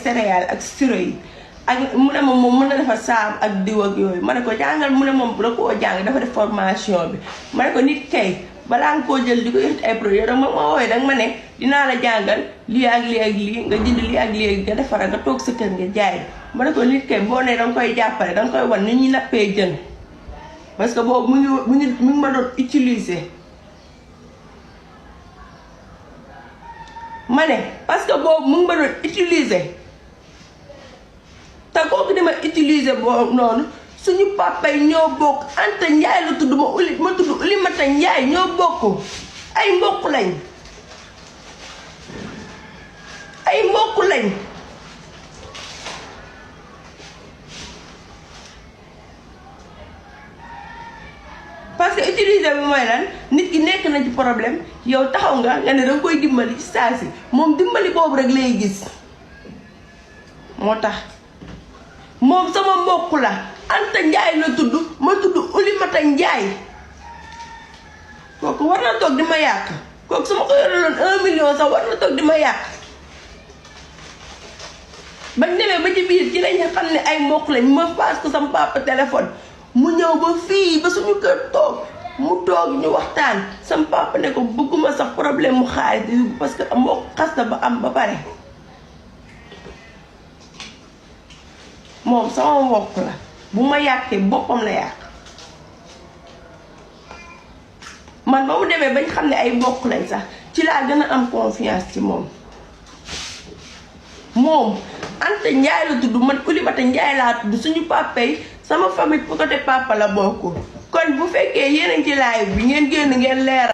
céréales ak sirop yi ak mu ne ma moom mën na defar saabu ak diw ak yooyu ma ne ko jàngal mu ne moom da koo jàng dafa def formation bi ma ne ko nit kay balaa nga koo jël di ko yëkkati ay produits danga ma woowee danga ma ne dinaa la jàngal lii ak lii ak lii nga jënd lii ak lii nga defara nga toog sa kër nga jaay ma ne ko nit kay boo nee danga koy jàppale danga koy wan ni ñuy nappee jën parce que boobu mu ngi ma doon utiliser. ma ne parce que boobu mu ngi ma doon utiliser te kooku dama utiliser boobu noonu suñu papa yi ñoo bokk Anta Ndiaye la tudd ma tudd Oulimata Ndiaye ñoo bokk ay mbokk lañ parce que utiliser bi mooy lan nit ki nekk na ci problème yow taxaw nga ne danga koy dimbali ci saa si moom dimbali boobu rek lay gis moo tax moom sama mbokk la Anta Ndiaye la tudd ma tudd Oulimata Ndiaye kooku war na toog di ma yàq kooku su ma ko yoraloon 1 million sax war na toog di ma yàq bañ demee ba ci biir ci lañ xam ne ay mbokk lañ ma paas ko sama papa téléphone mu ñëw ba fii ba suñu kër toog mu toog ñu waxtaan sama papa ne ko bëgguma sax problème mu xaalis parce que mbokk xas na ba am ba pare moom sama mbokk la bu ma yàqee boppam la yàq man ba mu demee bañ xam ne ay mbokk lañ sax ci laa gën a am confiance ci moom Anta Ndiaye la tudd man Oulimata Ndiaye laa tudd suñu papa yi sama famille bu côté papa la bokk kon bu fekkee yéen a ngi ci live bi ngeen génn ngeen leeral